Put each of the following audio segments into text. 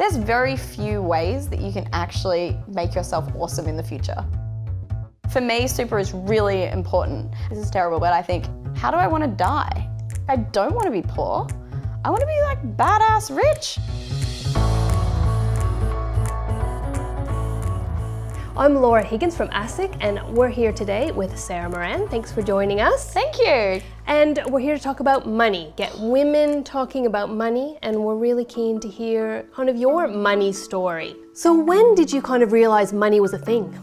There's very few ways that you can actually make yourself awesome in the future. For me, super is really important. This is terrible, but I think, how do I want to die? I don't want to be poor. I want to be like badass rich. I'm Laura Higgins from ASIC, and we're here today with Sarah Moran. Thanks for joining us. Thank you. And we're here to talk about money, get women talking about money, and we're really keen to hear kind of your money story. So when did you kind of realize money was a thing?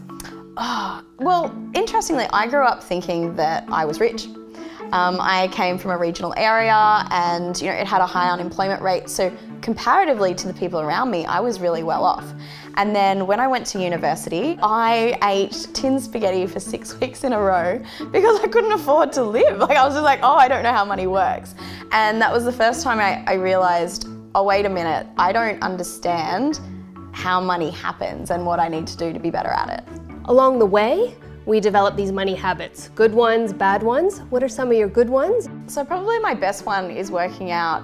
Well, interestingly, I grew up thinking that I was rich. I came from a regional area and it had a high unemployment rate, so comparatively to the people around me, I was really well off. And then when I went to university, I ate tin spaghetti for 6 weeks in a row because I couldn't afford to live. I was just like, oh, I don't know how money works. And that was the first time I realized, oh, wait a minute, I don't understand how money happens and what I need to do to be better at it. Along the way, we develop these money habits. Good ones, bad ones. What are some of your good ones? So probably my best one is working out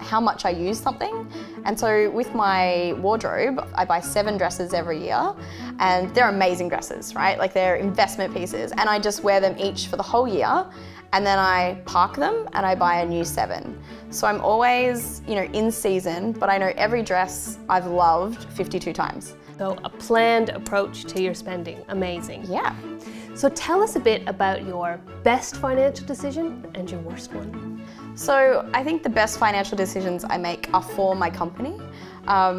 how much I use something. And so with my wardrobe, I buy 7 dresses every year, and they're amazing dresses, right? Like they're investment pieces, and I just wear them each for the whole year, and then I park them and I buy a new 7. So I'm always, in season, but I know every dress I've loved 52 times. So a planned approach to your spending. Amazing. Yeah. So tell us a bit about your best financial decision and your worst one. So I think the best financial decisions I make are for my company,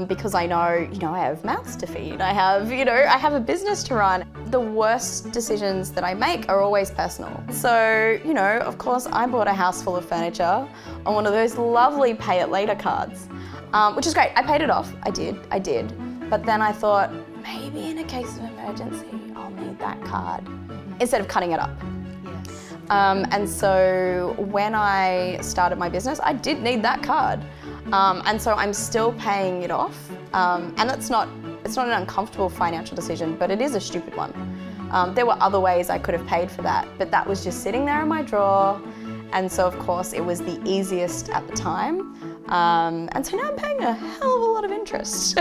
because I know, I have mouths to feed. I have a business to run. The worst decisions that I make are always personal. So, of course, I bought a house full of furniture on one of those lovely pay it later cards, which is great. I paid it off. I did. But then I thought, maybe in a case of emergency, I'll need that card instead of cutting it up. Yes. And so when I started my business, I did need that card. And so I'm still paying it off. And it's not an uncomfortable financial decision, but it is a stupid one. There were other ways I could have paid for that, but that was just sitting there in my drawer. And so of course it was the easiest at the time. And so now I'm paying a hell of a lot of interest.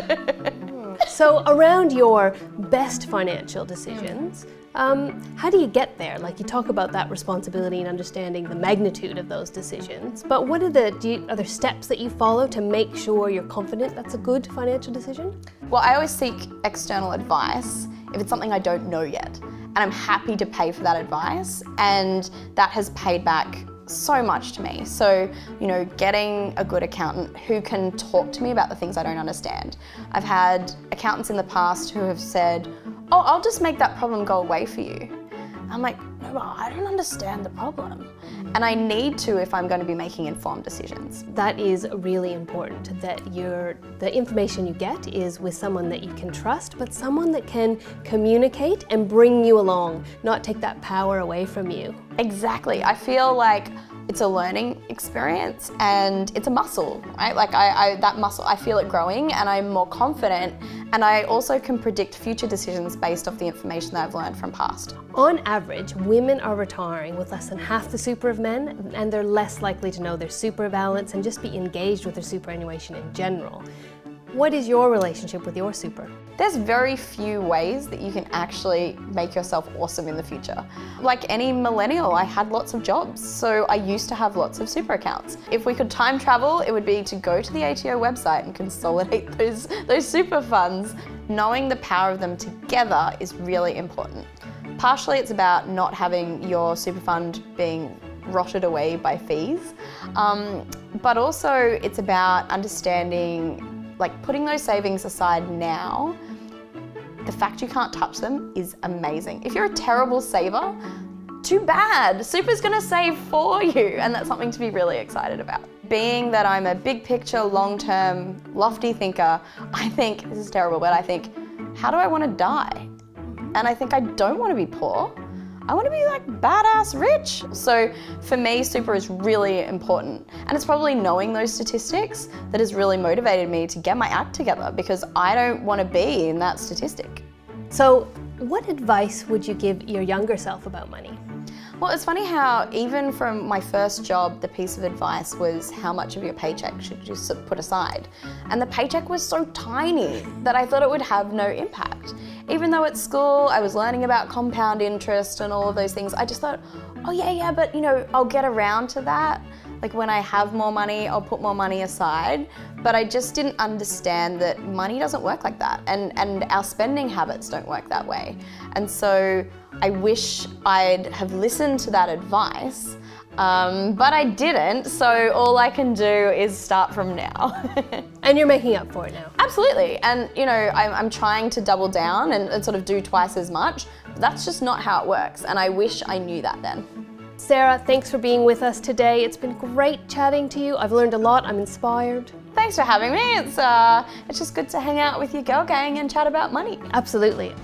So around your best financial decisions, how do you get there? Like you talk about that responsibility and understanding the magnitude of those decisions, but what are there steps that you follow to make sure you're confident that's a good financial decision? Well, I always seek external advice if it's something I don't know yet. And I'm happy to pay for that advice, and that has paid back so much to me. So, getting a good accountant who can talk to me about the things I don't understand. I've had accountants in the past who have said, oh, I'll just make that problem go away for you. I'm like, no, but I don't understand the problem. And I need to if I'm going to be making informed decisions. That is really important, that the information you get is with someone that you can trust, but someone that can communicate and bring you along, not take that power away from you. Exactly. I feel like it's a learning experience and it's a muscle, right? Like that muscle, I feel it growing and I'm more confident, and I also can predict future decisions based off the information that I've learned from past. On average, women are retiring with less than half the super of men, and they're less likely to know their super balance and just be engaged with their superannuation in general. What is your relationship with your super? There's very few ways that you can actually make yourself awesome in the future. Like any millennial, I had lots of jobs, so I used to have lots of super accounts. If we could time travel, it would be to go to the ATO website and consolidate those super funds. Knowing the power of them together is really important. Partially it's about not having your super fund being rotted away by fees, but also it's about understanding, like putting those savings aside now. The fact you can't touch them is amazing. If you're a terrible saver, too bad. Super's gonna save for you, and that's something to be really excited about. Being that I'm a big picture, long-term, lofty thinker, I think, this is terrible, but I think, how do I wanna die? And I think I don't wanna be poor. I want to be like badass rich. So for me, super is really important. And it's probably knowing those statistics that has really motivated me to get my act together, because I don't want to be in that statistic. So what advice would you give your younger self about money? Well, it's funny how even from my first job, the piece of advice was how much of your paycheck should you put aside. And the paycheck was so tiny that I thought it would have no impact. Even though at school I was learning about compound interest and all of those things, I just thought, oh yeah, but I'll get around to that. Like when I have more money, I'll put more money aside. But I just didn't understand that money doesn't work like that, and our spending habits don't work that way. And so I wish I'd have listened to that advice, but I didn't, so all I can do is start from now. And you're making up for it now. Absolutely, and I'm trying to double down and sort of do twice as much, but that's just not how it works, and I wish I knew that then. Sarah, thanks for being with us today. It's been great chatting to you. I've learned a lot. I'm inspired. Thanks for having me. It's just good to hang out with your girl gang and chat about money. Absolutely.